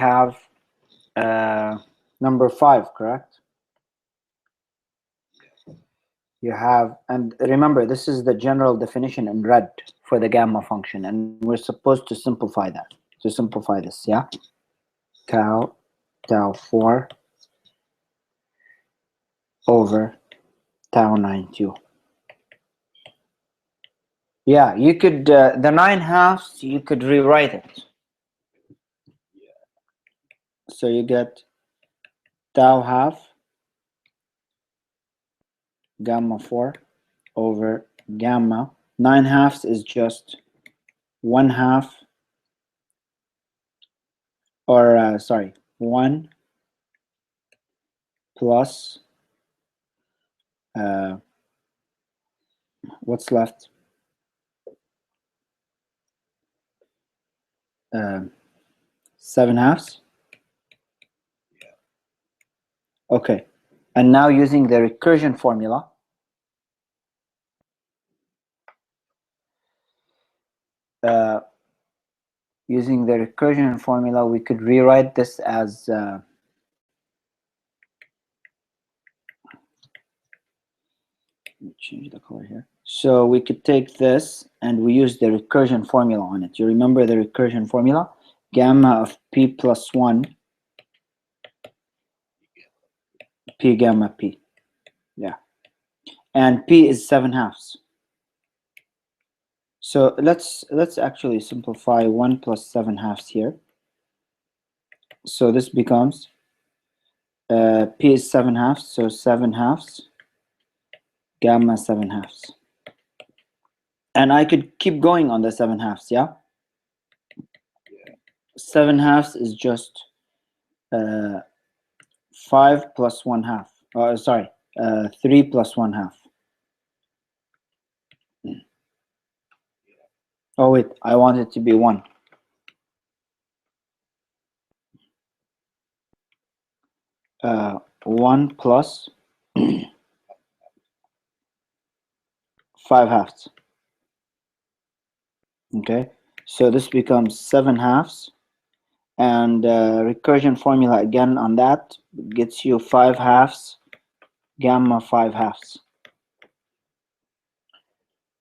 have number 5, correct? You have, and remember, this is the general definition in red for the gamma function, and we're supposed to simplify that, to simplify this, yeah? Tau 4 over tau 9q. Yeah, you could, the 9/2, you could rewrite it. So you get tau half gamma 4 over gamma. 9/2 is just 1/2, or sorry, 1 plus, what's left? 7/2. Okay, and now using the recursion formula, we could rewrite this as let me change the color here. So we could take this and we use the recursion formula on it. You remember the recursion formula? Gamma of p plus 1 p gamma p. Yeah, and p is 7/2. So let's actually simplify 1 plus 7/2 here. So this becomes p is 7/2, so 7/2 gamma 7/2. And I could keep going on the 7/2, yeah? 7/2 is just 5 plus 1/2. Sorry, 3 plus 1/2. Oh wait, I want it to be 1. Uh, 1 plus 5/2. Okay, so this becomes 7/2, and recursion formula again on that gets you 5/2 gamma 5/2.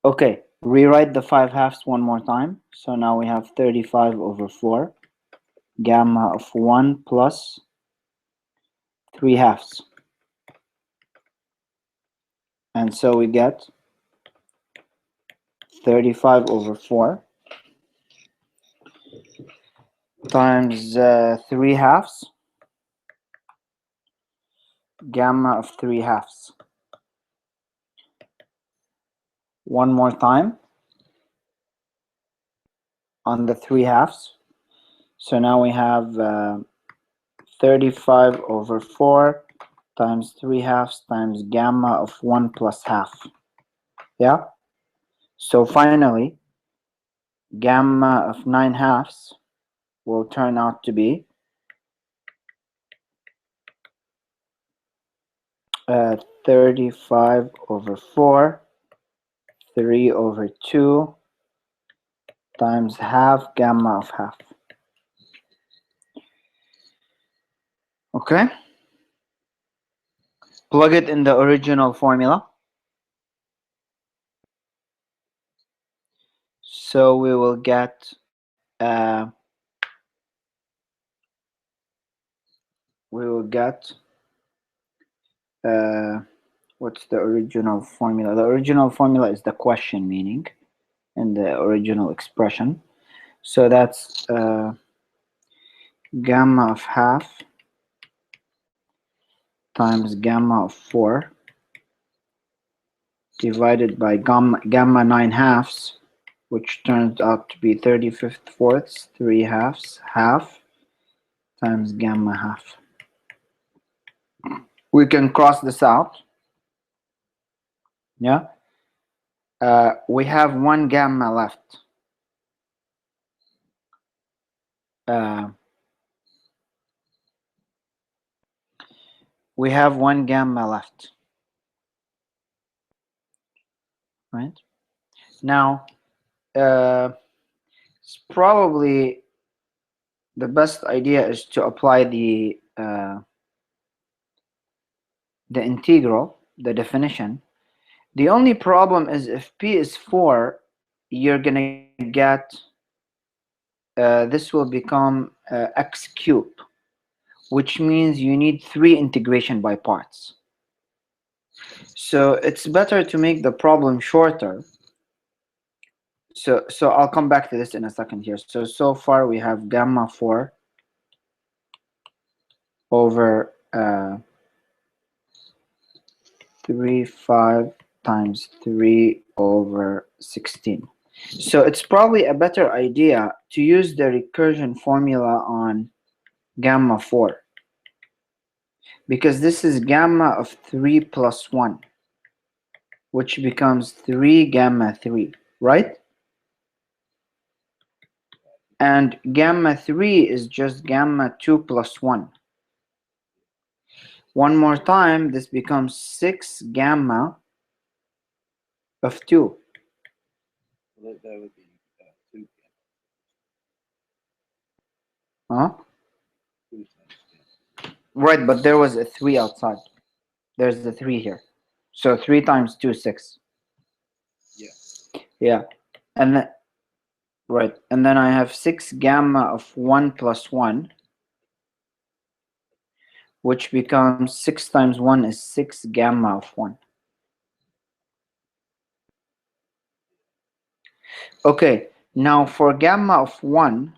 Okay, rewrite the 5/2 one more time. So now we have 35 over 4 gamma of 1 plus 3/2. And so we get 35 over 4 times 3/2 gamma of 3/2. One more time on the 3/2. So now we have 35 over 4 times 3/2 times gamma of 1 plus half. Yeah? So finally, gamma of 9/2 will turn out to be 35 over 4, 3 over 2 times half gamma of half. Okay? Plug it in the original formula. So we will get what's the original formula? The original formula is the question meaning in the original expression. So that's gamma of half times gamma of 4 divided by gamma 9/2, which turns out to be 35/4, 3/2, half times gamma half. We can cross this out. Yeah. We have 1 gamma left. We have 1 gamma left. Right? Now, it's probably the best idea is to apply the integral, the definition. The only problem is if p is 4, you're gonna get this will become x cubed, which means you need 3 integration by parts. So it's better to make the problem shorter. So I'll come back to this in a second here. So far we have gamma 4 over 3, 5 times 3 over 16. So it's probably a better idea to use the recursion formula on gamma 4, because this is gamma of 3 plus 1, which becomes 3 gamma 3, right? And gamma 3 is just gamma 2 plus 1. One more time, this becomes 6 gamma of 2. That would be 2 Huh? 2 times 10. Right, but there was a 3 outside. There's the 3 here. So 3 times 2, 6. Yeah. Yeah. And then, right. And then I have 6 gamma of 1 plus 1, which becomes 6 times 1 is 6 gamma of 1. Okay, now for gamma of 1,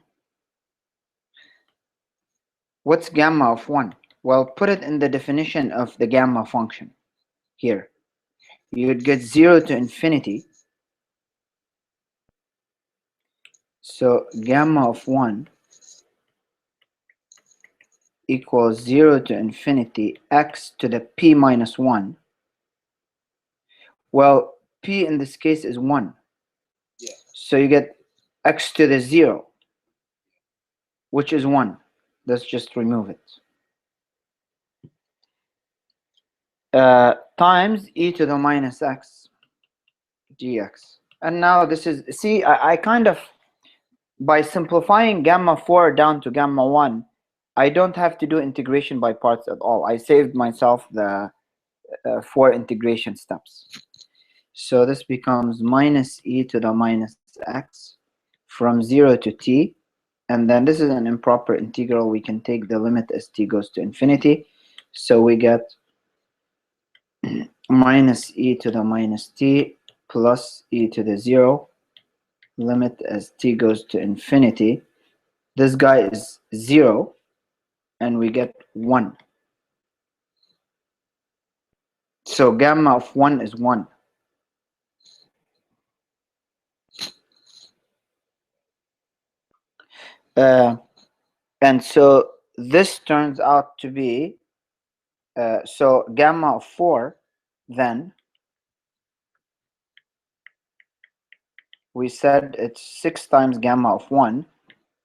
what's gamma of 1? Well, put it in the definition of the gamma function here. You'd get 0 to infinity. So gamma of 1 equals 0 to infinity x to the p minus 1. Well, p in this case is 1. Yeah. So you get x to the 0, which is 1. Let's just remove it. Times e to the minus x dx. And now this is, see, I kind of, by simplifying gamma 4 down to gamma 1, I don't have to do integration by parts at all. I saved myself the 4 integration steps. So this becomes minus e to the minus x from 0 to t. And then this is an improper integral. We can take the limit as t goes to infinity. So we get minus e to the minus t plus e to the 0, limit as t goes to infinity. This guy is 0, and we get 1. So gamma of 1 is 1. And so this turns out to be, so gamma of 4, then we said it's 6 times gamma of 1,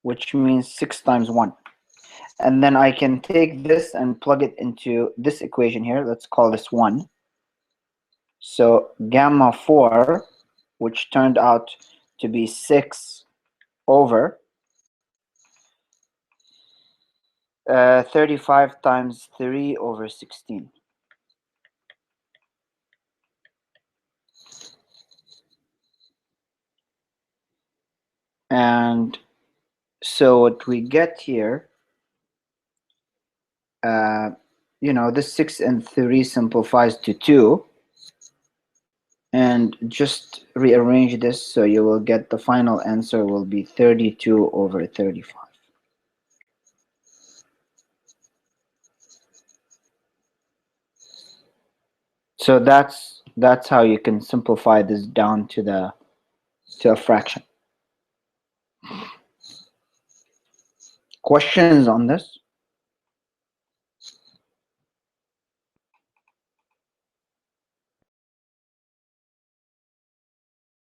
which means 6 times 1. And then I can take this and plug it into this equation here. Let's call this 1. So gamma 4, which turned out to be 6 over 35 times 3 over 16. And so what we get here, you know, this 6 and 3 simplifies to 2. And just rearrange this so you will get the final answer will be 32 over 35. So that's how you can simplify this down to a fraction. Questions on this?